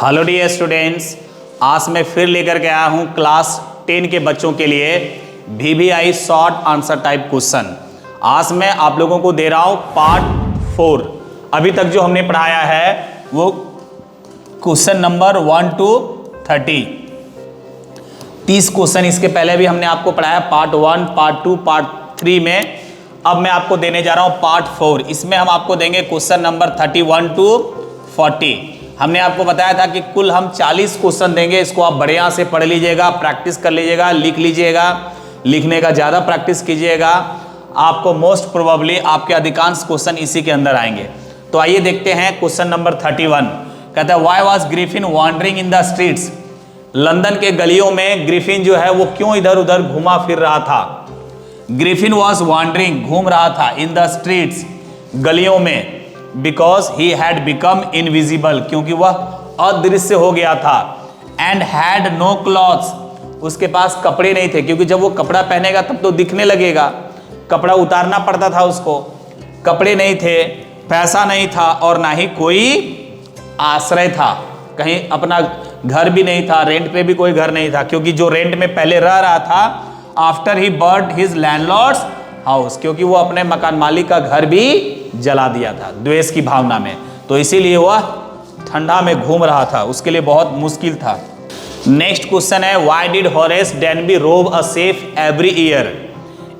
Hello dear students, आज मैं फिर लेकर के आया हूँ क्लास 10 के बच्चों के लिए VVI short answer type question. आज मैं आप लोगों को दे रहा हूँ पार्ट 4। अभी तक जो हमने पढ़ाया है वो क्वेश्चन नंबर 1 to 30 क्वेश्चन इसके पहले भी हमने आपको पढ़ाया पार्ट 1, पार्ट 2, पार्ट 3 में। अब मैं आपको देने जा रहा हूँ पार्ट 4। इसमें हम आपको देंगे क्वेश्चन नंबर 31 to 40। हमने आपको बताया था कि कुल हम 40 क्वेश्चन देंगे। इसको आप बढ़िया से पढ़ लीजिएगा, प्रैक्टिस कर लीजिएगा, लिख लीजिएगा, लिखने का ज़्यादा प्रैक्टिस कीजिएगा। आपको मोस्ट प्रोबेबली आपके अधिकांश क्वेश्चन इसी के अंदर आएंगे। तो आइए देखते हैं क्वेश्चन नंबर 31। कहता है why was Griffin wandering in the streets. London के गलियों में ग्रिफिन जो है वो क्यों इधर उधर घुमा फिर रहा था। ग्रिफिन वॉज वॉन्डरिंग, घूम रहा था, इन द स्ट्रीट्स, गलियों में, because he had become invisible, क्योंकि वह अदृश्य हो गया था। एंड हैड नो क्लॉथ्स, उसके पास कपड़े नहीं थे, क्योंकि जब वो कपड़ा पहनेगा तब तो दिखने लगेगा, कपड़ा उतारना पड़ता था उसको। कपड़े नहीं थे, पैसा नहीं था और ना ही कोई आश्रय था, कहीं अपना घर भी नहीं था, रेंट पे भी कोई घर नहीं था, क्योंकि जो रेंट में पहले रह रहा था after he burned his landlords house, क्योंकि वो अपने मकान मालिक का घर भी जला दिया था द्वेष की भावना में। तो इसीलिए वह ठंडा में घूम रहा था, उसके लिए बहुत मुश्किल था। नेक्स्ट क्वेश्चन है व्हाई डिड हॉरेस डेनबी रोब a safe every year.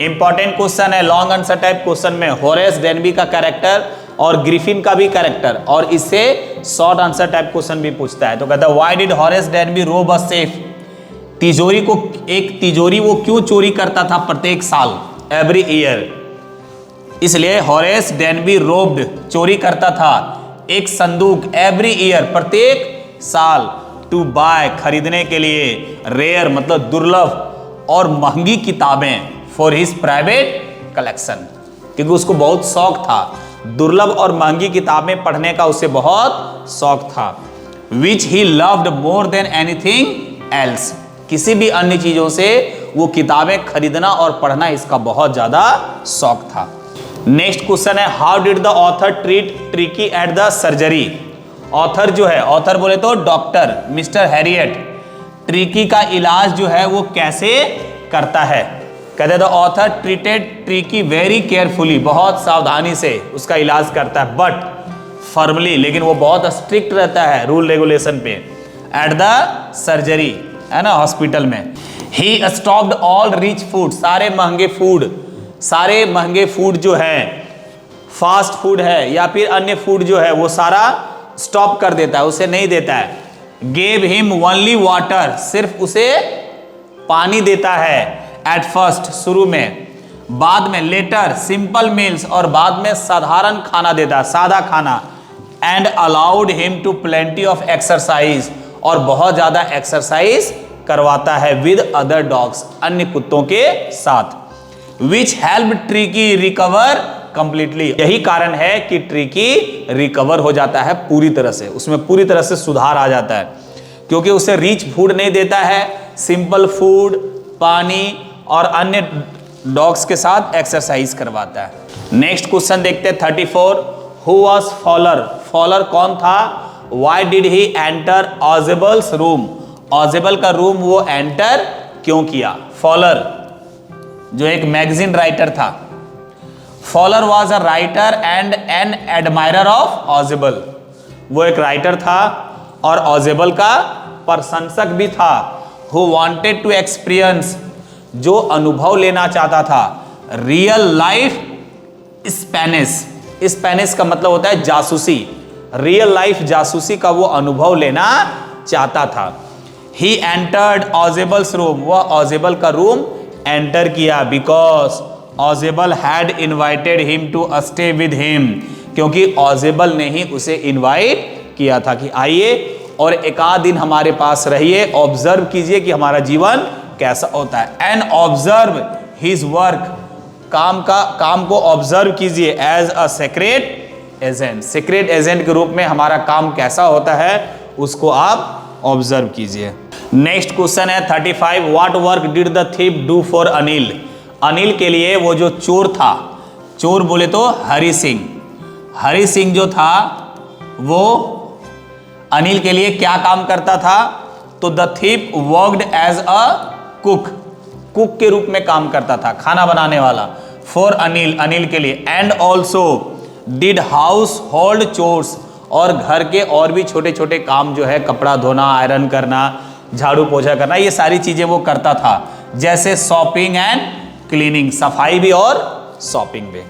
Important question है, लॉन्ग आंसर टाइप क्वेश्चन में हॉरेस डेनबी का कैरेक्टर और ग्रिफिन का भी कैरेक्टर, और इससे शॉर्ट आंसर टाइप क्वेश्चन भी पूछता है। तो कहता है व्हाई डिड हॉरेस डेनबी रोब अ सेफ, तिजोरी को, एक तिजोरी वो क्यों चोरी करता था प्रत्येक साल, एवरी ईयर। इसलिए हॉरेस डेनबी रोब्ड, चोरी करता था एक संदूक, एवरी ईयर, प्रत्येक साल, टू बाय, खरीदने के लिए, रेयर मतलब दुर्लभ और महंगी किताबें, फॉर हिज प्राइवेट कलेक्शन, क्योंकि उसको बहुत शौक था, दुर्लभ और महंगी किताबें पढ़ने का उसे बहुत शौक था। Which he loved more than anything else, किसी भी अन्य चीजों से वो किताबें खरीदना और पढ़ना इसका बहुत ज्यादा शौक था। नेक्स्ट क्वेश्चन है how did the author treat tricky at the surgery. Author जो है, ऑथर बोले तो डॉक्टर मिस्टर हैरियट, ट्रिकी का इलाज जो है वो कैसे करता है। कहते the author treated tricky very carefully, बहुत सावधानी से उसका इलाज करता है, बट फर्मली, लेकिन वो बहुत स्ट्रिक्ट रहता है रूल रेगुलेशन पे, एट द सर्जरी, है ना, हॉस्पिटल में। He stopped all rich food, सारे महंगे फूड जो है, फास्ट फूड है या फिर अन्य फूड जो है, वो सारा स्टॉप कर देता है, उसे नहीं देता है। गेव हिम ओनली वाटर, सिर्फ उसे पानी देता है, एट फर्स्ट, शुरू में, बाद में लेटर सिंपल मील्स, और बाद में साधारण खाना देता है, सादा खाना। And allowed him to plenty of exercise, और बहुत ज्यादा एक्सरसाइज करवाता है विद अदर डॉग्स, अन्य कुत्तों के साथ। Which help tricky recover completely, यही कारण है कि ट्रिकी रिकवर हो जाता है पूरी तरह से, उसमें पूरी तरह से सुधार आ जाता है, क्योंकि उसे रिच फूड नहीं देता है, सिंपल फूड, पानी और अन्य डॉग्स के साथ एक्सरसाइज करवाता है। नेक्स्ट क्वेश्चन देखते हैं 34। हु वाज फॉलर, फॉलर कौन था। Why did he enter Ausable's room, Ausable का रूम वो एंटर क्यों किया। फॉलर जो एक मैगजीन राइटर था, Fowler was a writer and an admirer of Ausable, वो एक राइटर था और ऑजेबल का प्रशंसक भी था। हु वांटेड टू एक्सपीरियंस, जो अनुभव लेना चाहता था, रियल लाइफ स्पेनिश, स्पेनिश का मतलब होता है जासूसी, रियल लाइफ जासूसी का वो अनुभव लेना चाहता था। ही एंटर्ड ऑजेबल्स रूम, वह ऑजेबल का रूम एंटर किया, because Ausable had invited him to stay with him, क्योंकि ऑजेबल ने ही उसे इन्वाइट किया था कि आइए और एक आध दिन हमारे पास रहिए, ऑब्जर्व कीजिए कि हमारा जीवन कैसा होता है। एंड ऑब्जर्व हिज वर्क, काम को ऑब्जर्व कीजिए, as a secret agent, secret agent के रूप में हमारा काम कैसा होता है उसको आप ऑब्जर्व कीजिए। नेक्स्ट क्वेश्चन है 35। What work did the thief do for Anil, Anil के लिए वो जो चोर था, चोर बोले तो हरि सिंह जो था वो अनिल के लिए क्या काम करता था? तो the thief worked as a cook, cook के रूप में काम करता था, खाना बनाने वाला। फॉर अनिल, अनिल के लिए। And also did house hold chores, और घर के और भी छोटे छोटे काम जो है, कपड़ा धोना, आयरन करना, झाड़ू पोछा करना, ये सारी चीजें वो करता था। जैसे शॉपिंग एंड क्लीनिंग, सफाई भी और शॉपिंग भी।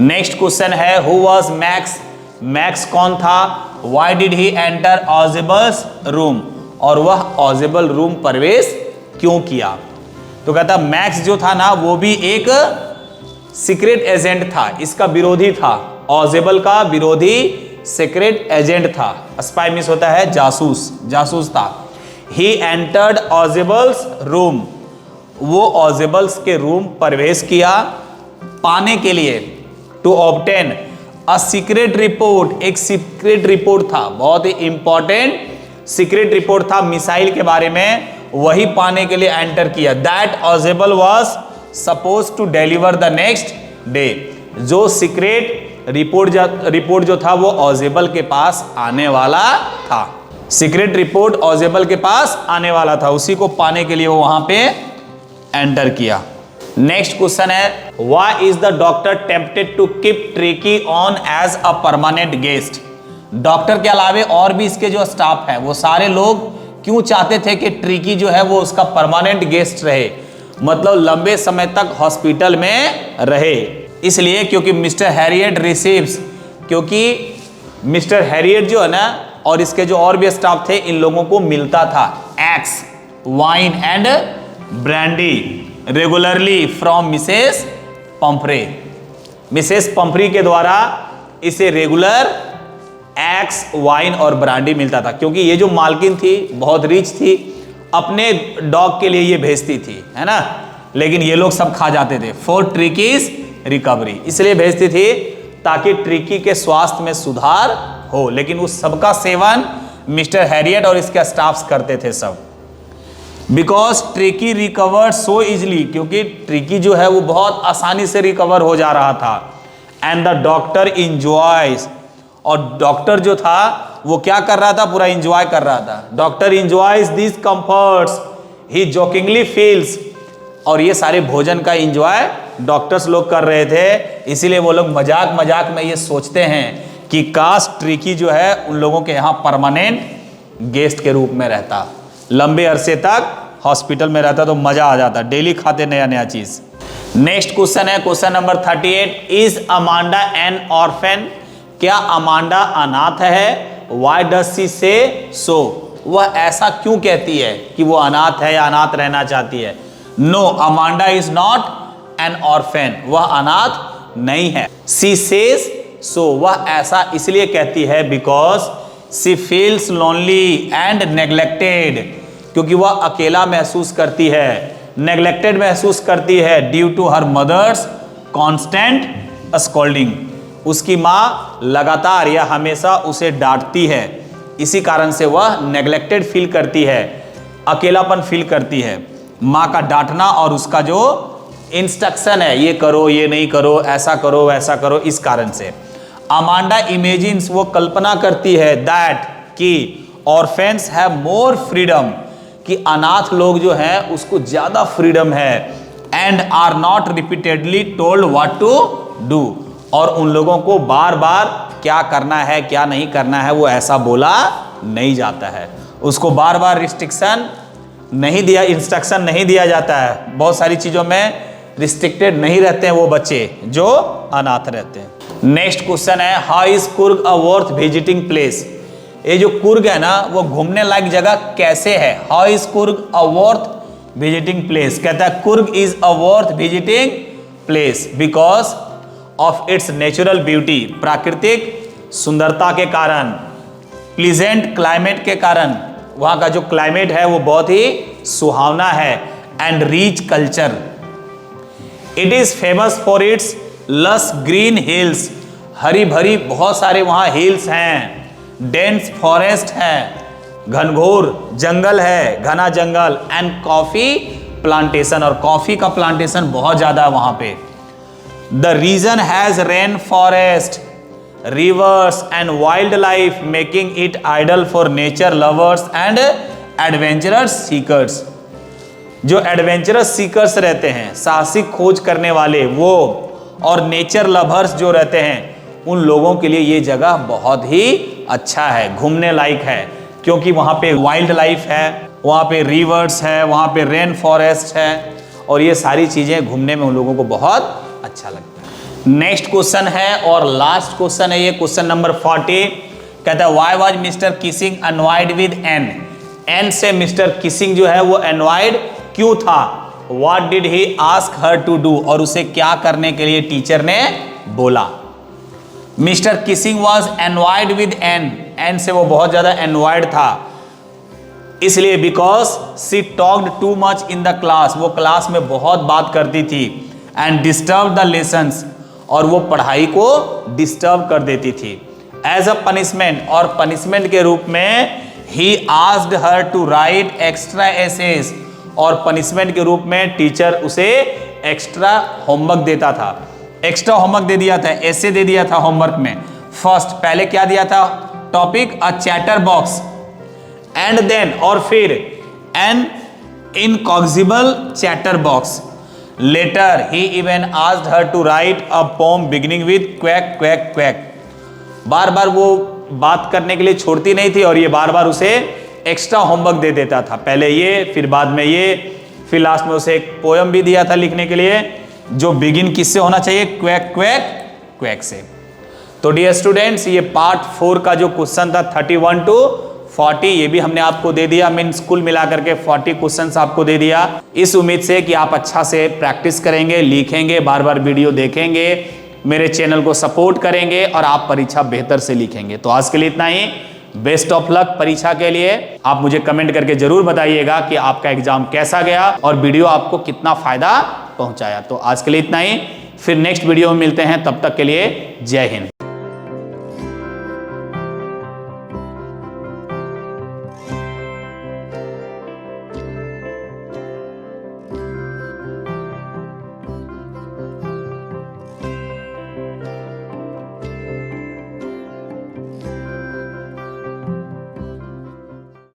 नेक्स्ट क्वेश्चन है हु वाज मैक्स, मैक्स कौन था? Why did he enter Ausable's room, और वह ऑजिबल रूम प्रवेश क्यों किया? तो कहता मैक्स जो था ना वो भी एक सीक्रेट एजेंट था, इसका विरोधी था, ऑजिबल का विरोधी सीक्रेट एजेंट था। स्पाई मींस होता है जासूस, जासूस था। ही एंटर्ड ऑजिबल्स रूम, वो ऑजिबल्स के रूम प्रवेश किया पाने के लिए, to obtain a secret report, एक सीक्रेट रिपोर्ट था, बहुत ही इंपॉर्टेंट सीक्रेट रिपोर्ट था मिसाइल के बारे में, वही पाने के लिए एंटर किया। That Ausable was suppose to deliver the next day, जो सीक्रेट रिपोर्ट जो था वो ऑजिबल के पास आने वाला था, सीक्रेट रिपोर्ट ऑजिबल के पास आने वाला था, उसी को पाने के लिए वो वहां पे एंटर किया। नेक्स्ट क्वेश्चन है why is the doctor tempted to keep Tricki on as a permanent guest? Doctor के अलावे और भी इसके जो स्टाफ है वो सारे लोग क्यों चाहते थे कि ट्रिकी जो है वो उसका परमानेंट गेस्ट रहे, मतलब लंबे समय तक हॉस्पिटल में रहे? इसलिए क्योंकि मिस्टर हैरियट रिसीव्स, क्योंकि मिस्टर हैरियट जो है ना और इसके जो और भी स्टाफ थे इन लोगों को मिलता था eggs, wine and brandy regularly from Mrs Pomfrey. Mrs Pomfrey के द्वारा इसे रेगुलर एग्स, वाइन और ब्रांडी मिलता था, क्योंकि ये जो मालकिन थी बहुत रिच थी, अपने डॉग के लिए ये भेजती थी, है ना, लेकिन ये लोग सब खा जाते थे। फॉर ट्रिकीज रिकवरी, इसलिए भेजती थी ताकि ट्रिकी के स्वास्थ्य में सुधार हो, लेकिन उस सबका सेवन मिस्टर हैरियट और इसके स्टाफ्स करते थे सब। Because tricky recover so easily, क्योंकि ट्रिकी जो है वो बहुत आसानी से रिकवर हो जा रहा था। एंड द डॉक्टर इंजॉयज, और डॉक्टर जो था वो क्या कर रहा था? पूरा इंजॉय कर रहा था। Doctor enjoys this comforts he jokingly feels, और ये सारे भोजन का इंजॉय डॉक्टर्स लोग कर रहे थे, इसीलिए वो लोग मजाक मजाक में ये सोचते हैं कि काश ट्रिकी जो है उन लोगों के यहाँ परमानेंट गेस्ट के रूप में रहता, लंबे अरसे तक हॉस्पिटल में रहता तो मजा आ जाता, डेली खाते नया नया चीज। नेक्स्ट क्वेश्चन है question number 38, is Amanda an orphan? क्या अमांडा अनाथ है? वाई डज सी से सो? वह ऐसा क्यों कहती है कि वो अनाथ है या अनाथ रहना चाहती है? No, Amanda is not an orphan, वह अनाथ नहीं है। सी सेज सो, वह ऐसा इसलिए कहती है because she feels lonely and neglected, क्योंकि वह अकेला महसूस करती है, नेग्लेक्टेड महसूस करती है, due to her mother's constant scolding, उसकी माँ लगातार या हमेशा उसे डांटती है, इसी कारण से वह नेग्लेक्टेड फील करती है, अकेलापन फील करती है। माँ का डांटना और उसका जो इंस्ट्रक्शन है, ये करो, ये नहीं करो, ऐसा करो, वैसा करो, इस कारण से। अमांडा इमेजिन्स, वो कल्पना करती है, दैट कि ऑर्फेन्स हैव मोर फ्रीडम, कि अनाथ लोग जो हैं उसको ज्यादा फ्रीडम है, and are not repeatedly told what to do, और उन लोगों को बार बार क्या करना है क्या नहीं करना है वो ऐसा बोला नहीं जाता है, उसको बार बार रिस्ट्रिक्शन नहीं दिया, इंस्ट्रक्शन नहीं दिया जाता है। बहुत सारी चीजों में रिस्ट्रिक्टेड नहीं रहते हैं वो बच्चे जो अनाथ रहते हैं। नेक्स्ट क्वेश्चन है how is Coorg a worth visiting place? ये जो कुर्ग है ना वो घूमने लायक जगह कैसे है? How is Coorg a worth visiting place? कहता है Coorg is a worth visiting place because of its natural beauty, प्राकृतिक सुंदरता के कारण, प्लीजेंट क्लाइमेट के कारण, वहां का जो क्लाइमेट है वो बहुत ही सुहावना है, and rich culture. It is famous for its लस ग्रीन हिल्स, हरी भरी बहुत सारे वहां हिल्स हैं, डेंस फॉरेस्ट है, घनघोर जंगल है, घना जंगल, एंड कॉफी प्लांटेशन, और कॉफी का प्लांटेशन बहुत ज्यादा है वहां पे। The region has rain forest, rivers and wildlife, making it ideal for nature lovers and adventurous seekers। जो एडवेंचरस सीकर्स रहते हैं, साहसिक खोज करने वाले वो, और नेचर लवर्स जो रहते हैं, उन लोगों के लिए ये जगह बहुत ही अच्छा है, घूमने लायक है, क्योंकि वहाँ पे वाइल्ड लाइफ है, वहाँ पे रिवर्स है, वहाँ पे रेन फॉरेस्ट है, और ये सारी चीज़ें घूमने में उन लोगों को बहुत अच्छा लगता है। नेक्स्ट क्वेश्चन है और लास्ट क्वेश्चन है ये, क्वेश्चन नंबर 40। कहता है why was mister Keesing annoyed with Ann. Ann से मिस्टर किसिंग जो है वो अनॉयड क्यों था? What did he ask her to do, और उसे क्या करने के लिए टीचर ने बोला। Mister Keesing was annoyed with Ann. Ann से वो बहुत ज्यादा एनवाइड था, इसलिए because she talked too much in the class. वो क्लास में बहुत बात करती थी। एंड डिस्टर्ब द लेसन्स, और वो पढ़ाई को डिस्टर्ब कर देती थी। एज अ पनिशमेंट, और पनिशमेंट के रूप में ही asked her to write extra essays, और पनिशमेंट के रूप में टीचर उसे एक्स्ट्रा होमवर्क देता था। एक्स्ट्रा होमवर्क दे दिया था, ऐसे दे दिया था होमवर्क में। फर्स्ट पहले क्या दिया था? Topic a chatter box, and then, और फिर an incorrigible chatter box. Later he even asked her to write a poem beginning with quack quack quack. बार बार वो बात करने के लिए छोड़ती नहीं थी, और ये बार बार उसे एक्स्ट्रा होमवर्क दे देता था। पहले ये, फिर बाद में ये, फिर लास्ट में उसे एक पोयम भी दिया था लिखने के लिए, जो बिगिन किससे होना चाहिए? क्वैक क्वैक क्वैक से। तो डियर स्टूडेंट्स, ये पार्ट 4 का जो क्वेश्चन था 31 to 40, ये भी हमने आपको दे दिया। मीन्स कुल मिलाकर के 40 क्वेश्चंस आपको दे दिया, इस उम्मीद से कि आप अच्छा से प्रैक्टिस करेंगे, लिखेंगे, बार बार वीडियो देखेंगे, मेरे चैनल को सपोर्ट करेंगे, और आप परीक्षा बेहतर से लिखेंगे। तो आज के लिए इतना ही। बेस्ट ऑफ लक परीक्षा के लिए। आप मुझे कमेंट करके जरूर बताइएगा कि आपका एग्जाम कैसा गया और वीडियो आपको कितना फायदा पहुंचाया। तो आज के लिए इतना ही, फिर नेक्स्ट वीडियो में मिलते हैं, तब तक के लिए जय हिंद।